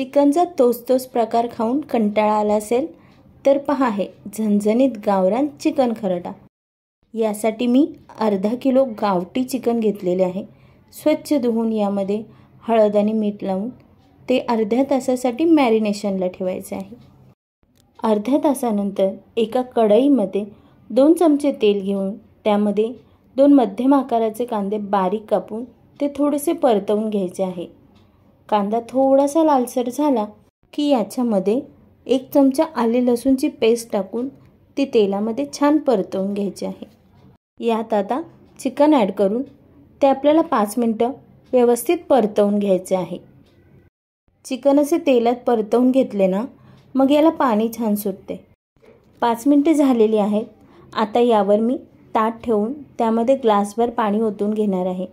चिकनचा तोच प्रकार खाऊन कंटाळा आला असेल तर पहा हे झणझणीत गावरान चिकन खरडा। यासाठी मी अर्धा किलो गावठी चिकन घेतलेले आहे। स्वच्छ धुवून यामध्ये हळद आणि मीठ लावून ते अर्ध्या तासासाठी मॅरिनेशनला ठेवायचे आहे। अर्ध्या तासानंतर एका कढईमध्ये 2 चमचे तेल घेऊन त्यामध्ये 2 मध्यम आकाराचे कांदे बारीक कापून ते थोडेसे परतवून घ्यायचे आहे। कांदा थोडासा लालसर झाला की याच्यामध्ये 1 चमचा आले लसूणची पेस्ट टाकून ती तेलामध्ये छान परतवून घ्यायची आहे। यात आता चिकन ॲड करून ते आपल्याला 5 मिनिटं व्यवस्थित परतवून घ्यायचे आहे। चिकन असे तेलात परतवून घेतले ना मग याला पाणी छान सुटते। 5 मिनिटे झालेली आहेत। आता यावर मी ताट ठेवून त्यामध्ये ग्लासभर पाणी ओतून घेणार आहे।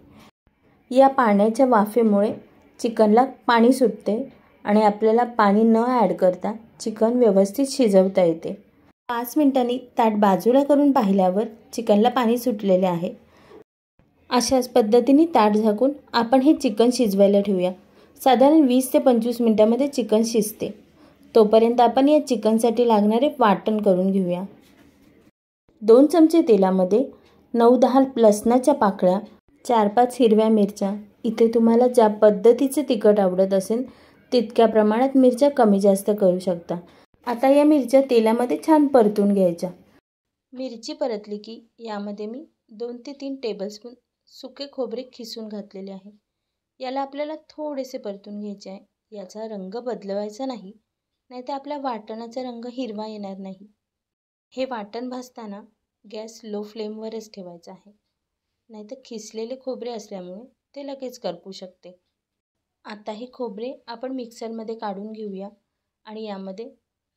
या पाण्याच्या वाफेमुळे चिकनला पाणी सुटते आणि आपल्याला पाणी न ॲड करता चिकन व्यवस्थित शिजवता येते। 5 मिनिटांनी ताट बाजूला करून पाहिल्यावर चिकनला पाणी सुटलेले आहे। अशाच पद्धतीने ताट झाकून आपण हे चिकन शिजवायला ठेवूया। साधारण 20 ते 25 मिनिटांमध्ये चिकन शिजते। तोपर्यंत आपण या चिकनसाठी लागणारे वाटण करून घेऊया। 2 चमचे तेलामध्ये 9-10 लसणाच्या पाकळ्या, 4-5 हिरव्या मिरच्या, इथे तुम्हाला ज्या पद्धतीचे तिखट आवडत असेल तितक्या प्रमाणात मिरच्या कमी जास्त करू शकता। आता या मिरच्या तेलामध्ये छान परतून घ्यायच्या। मिरची परतली की यामध्ये मी 2 ते 3 टेबलस्पून सुके खोबरे खिसून घातलेले आहे। याला आपल्याला थोडेसे परतून घ्यायचे आहे। याचा रंग बदलवायचा नाही, नाहीतर आपल्या वाटणाचा रंग हिरवा येणार नाही। हे वाटण भाजताना गॅस लो फ्लेमवरच ठेवायचा आहे, नाहीतर खिसलेले खोबरे असल्यामुळे ते लगेच करपू शकते। आता हे खोबरे आपण मिक्सरमध्ये काढून घेऊया आणि यामध्ये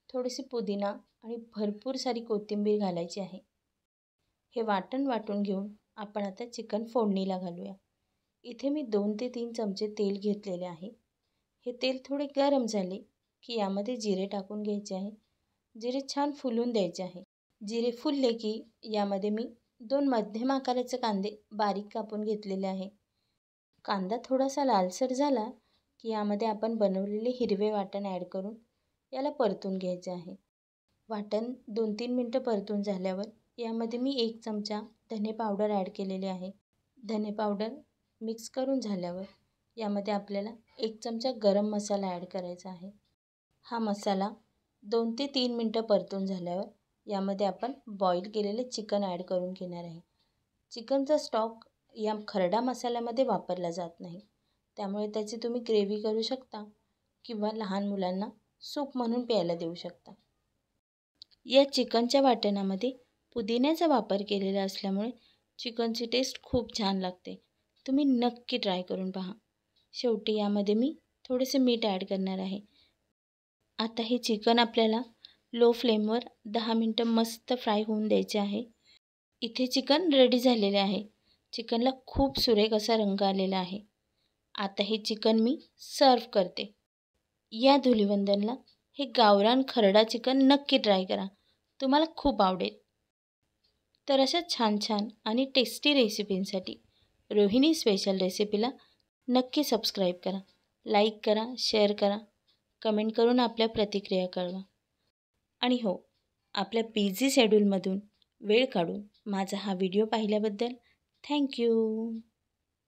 थोडीशी पुदिना आणि भरपूर सारी कोथिंबीर घालायची आहे। हे वाटण वाटून घेऊन आपण आता चिकन फोडणीला घालूया। इथे मी 2 ते 3 चमचे तेल घेतलेले आहे। हे तेल थोडे गरम झाले की यामध्ये जिरे टाकून घ्यायचे आहे। जिरे छान फुलून द्यायचे आहे। जिरे फुलले की यामध्ये मी 2 मध्यम आकाराचे कांदे बारीक कापून घेतलेले आहे। कांदा थोडासा लालसर झाला की यामध्ये आपण बनवलेले हिरवे वाटण ॲड करून याला परतून घ्यायचे आहे। वाटण 2-3 मिनिटं परतून झाल्यावर यामध्ये मी 1 चमचा धने पावडर ॲड केलेले आहे। धने पावडर मिक्स करून झाल्यावर यामध्ये आपल्याला 1 चमचा गरम मसाला ॲड करायचा आहे। हा मसाला 2 ते 3 मिनिटं परतून झाल्यावर यामध्ये आपण बॉईल केलेले चिकन ॲड करून घेणार आहे। चिकनचा स्टॉक या खरडा मसाल्यामध्ये वापरला जात नाही, त्यामुळे त्याची तुम्ही ग्रेव्ही करू शकता किंवा लहान मुलांना सूप म्हणून प्यायला देऊ शकता। या चिकनच्या वाटणामध्ये पुदिन्याचा वापर केलेला असल्यामुळे चिकनची टेस्ट खूप छान लागते। तुम्ही नक्की ट्राय करून पहा। शेवटी यामध्ये मी थोडेसे मीठ ॲड करणार आहे। आता हे चिकन आपल्याला लो फ्लेमवर 10 मिनिटं मस्त फ्राय होऊन द्यायचे आहे। इथे चिकन रेडी झालेले आहे। चिकनला खूप सुरेख असा रंग आलेला आहे। आता हे चिकन मी सर्व करते। या धुलीवंदनला हे गावरान खरडा चिकन नक्की ट्राय करा, तुम्हाला खूप आवडेल। तर अशा छान आणि टेस्टी रेसिपींसाठी रोहिणी स्पेशल रेसिपीला नक्की सबस्क्राईब करा, लाईक करा, शेअर करा, कमेंट करून आपल्या प्रतिक्रिया कळवा। आणि हो, आपल्या बिझी शेड्यूलमधून वेळ काढून माझा हा व्हिडिओ पाहिल्याबद्दल थँक्यू।